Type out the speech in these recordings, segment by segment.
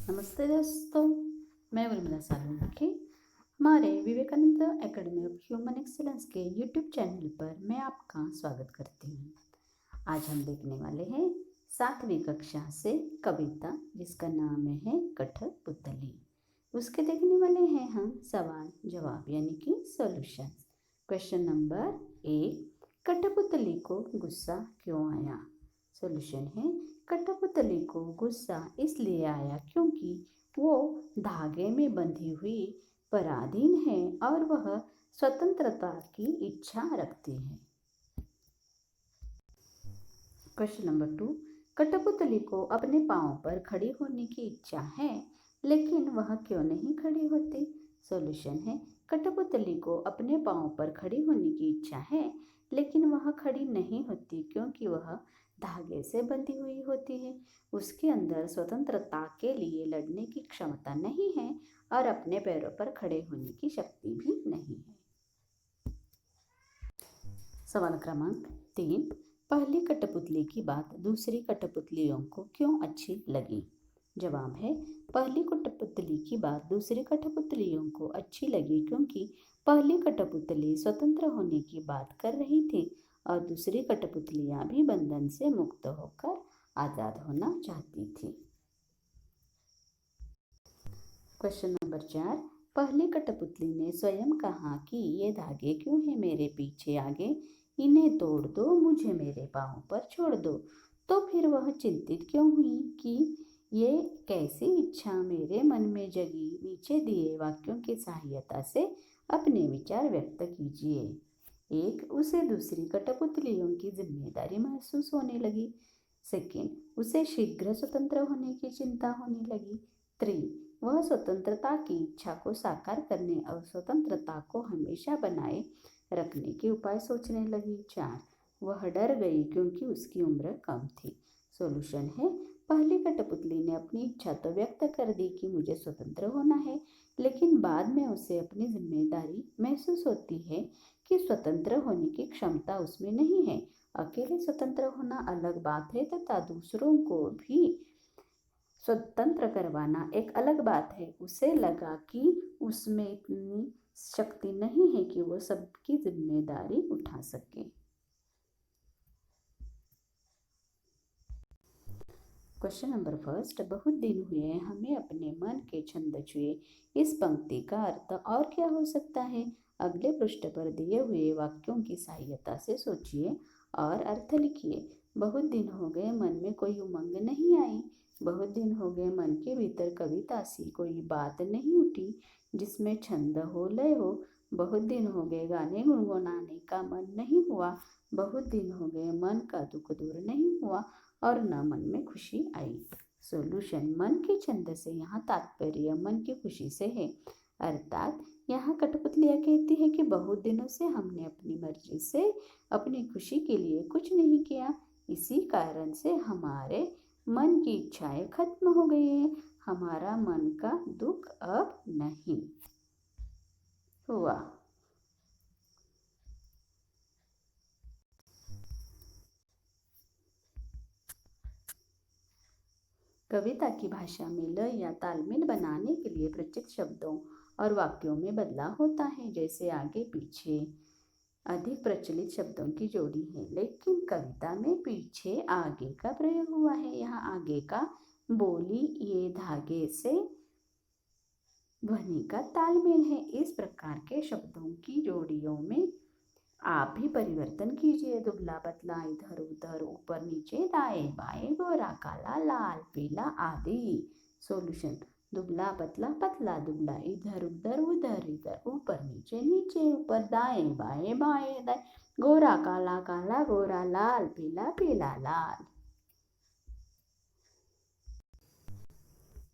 नमस्ते दोस्तों, मैं उर्मिला सालुंखे। हमारे Vivekananda academy of human excellence के यूट्यूब चैनल पर मैं आपका स्वागत करती हूँ। आज हम देखने वाले हैं 7वीं कक्षा से कविता जिसका नाम है कठपुतली। उसके देखने वाले हैं हम सवाल जवाब यानी कि सॉल्यूशन। क्वेश्चन नंबर 1, कठपुतली को गुस्सा क्यों आया? सॉल्यूशन है, कठपुतली को गुस्सा इसलिए आया क्योंकि वो धागे में बंधी हुई पराधीन है और वह स्वतंत्रता की इच्छा रखती है। क्वेश्चन नंबर 2, कठपुतली को अपने पाँव पर खड़ी होने की इच्छा है, लेकिन वह क्यों नहीं खड़ी होती? सॉल्यूशन है, कठपुतली को अपने पाँव पर खड़ी होने की इच्छा है, लेकिन वह खड़ी नहीं होती क्योंकि वह धागे से बंधी हुई होती है। उसके अंदर स्वतंत्रता के लिए लड़ने की क्षमता नहीं है और अपने पैरों पर खड़े होने की शक्ति भी नहीं है। सवाल क्रमांक 3, पहली कठपुतली की बात दूसरी कठपुतलियों को क्यों अच्छी लगी? जवाब है, पहली कठपुतली की बात दूसरी कठपुतलियों को अच्छी लगी क्योंकि पहली कठपुतली स्वतंत्र होने की बात कर रही थी और दूसरी कठपुतलियां भी बंधन से मुक्त होकर आज़ाद होना चाहती थी। क्वेश्चन नंबर 4, पहली कठपुतली ने स्वयं कहा कि ये धागे क्यों हैं मेरे पीछे आगे, इन्हें तोड़ दो, मुझे मेरे पाँव पर छोड़ दो। तो फिर वह चिंतित क्यों हुई कि ये कैसी इच्छा मेरे मन में जगी? नीचे दिए वाक्यों की सहायता से अपने विचार व्यक्त कीजिए। 1, उसे दूसरी कठपुतलियों की जिम्मेदारी महसूस होने लगी। सेकेंड, उसे शीघ्र स्वतंत्र होने की चिंता होने लगी। 3, वह स्वतंत्रता की इच्छा को साकार करने और स्वतंत्रता को हमेशा बनाए रखने के उपाय सोचने लगी। 4, वह डर गई क्योंकि उसकी उम्र कम थी। सॉल्यूशन है, पहली कठपुतली ने अपनी इच्छा तो व्यक्त कर दी कि मुझे स्वतंत्र होना है, लेकिन बाद में उसे अपनी जिम्मेदारी महसूस होती है कि स्वतंत्र होने की क्षमता उसमें नहीं है। अकेले स्वतंत्र होना अलग बात है तथा दूसरों को भी स्वतंत्र करवाना एक अलग बात है। उसे लगा कि उसमें इतनी शक्ति नहीं है कि वो सबकी जिम्मेदारी उठा सके। क्वेश्चन नंबर 1, बहुत दिन हुए हमें अपने मन के छंद छुए। इस पंक्ति का अर्थ और क्या हो सकता है? अगले पृष्ठ पर दिए हुए वाक्यों की सहायता से सोचिए और अर्थ लिखिए। बहुत दिन हो गए मन में कोई उमंग नहीं आई। बहुत दिन हो गए मन के भीतर कविता सी कोई बात नहीं उठी जिसमें छंद हो, लय हो। बहुत दिन हो गए गाने गुनगुनाने का मन नहीं हुआ। बहुत दिन हो गए मन का दुख दूर नहीं हुआ और न मन में खुशी आई। सॉल्यूशन, मन के छंद से यहाँ तात्पर्य मन की खुशी से है। अर्थात यहाँ कठपुतलियाँ कहती है कि बहुत दिनों से हमने अपनी मर्जी से अपनी खुशी के लिए कुछ नहीं किया, इसी कारण से हमारे मन की इच्छाएं खत्म हो गई है। हमारा मन का दुख अब नहीं हुआ। कविता की भाषा में लय या तालमेल बनाने के लिए प्रचित शब्दों और वाक्यों में बदलाव होता है, जैसे आगे पीछे अधिक प्रचलित शब्दों की जोड़ी है, लेकिन कविता में पीछे आगे का प्रयोग हुआ है। यहाँ आगे का बोली ये धागे से ध्वनि का तालमेल है। इस प्रकार के शब्दों की जोड़ियों में आप भी परिवर्तन कीजिए। दुबला पतला, इधर उधर, ऊपर नीचे, दाएं बाएं, गोरा काला, लाल पीला आदि। सॉल्यूशन, दुबला पतला पतला दुबला, इधर उधर उधर इधर, ऊपर नीचे नीचे ऊपर, दाएं बाएं बाएं दाएं, गोरा काला काला गोरा, लाल पीला पीला लाल।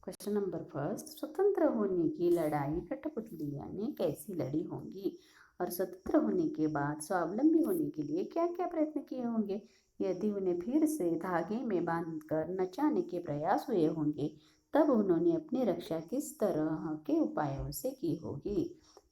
क्वेश्चन नंबर 1, स्वतंत्र होने की लड़ाई कठपुतलियां ने कैसी लड़ी होंगी और स्वतंत्र होने के बाद स्वावलंबी होने के लिए क्या क्या प्रयत्न किए होंगे? यदि उन्हें फिर से धागे में बांधकर नचाने के प्रयास हुए होंगे तब उन्होंने अपनी रक्षा किस तरह के उपायों से की होगी?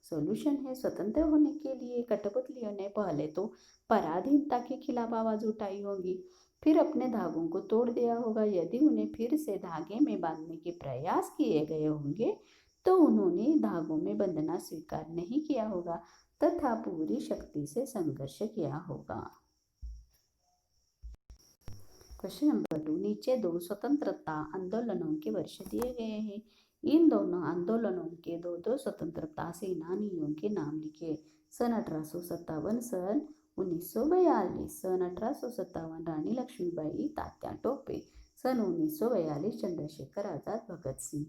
सॉल्यूशन है, स्वतंत्र होने के लिए कठपुतलियों ने पहले तो पराधीनता के खिलाफ आवाज उठाई होगी। फिर अपने धागों को तोड़ दिया होगा। यदि उन्हें फिर से धागे में बांधने के प्रयास किए गए होंगे तो उन्होंने धागों में बंधना स्वीकार नहीं किया होगा तथा पूरी शक्ति से संघर्ष किया होगा। क्वेश्चन नंबर 2, नीचे दो स्वतंत्रता आंदोलनों के वर्ष दिए गए हैं। इन दोनों आंदोलनों के दो दो स्वतंत्रता सेनानियों के नाम लिखे। सन 1857, सन 1942। सन 1857 रानी लक्ष्मीबाई तात्या टोपे, सन 1942 चंद्रशेखर आजाद भगत सिंह।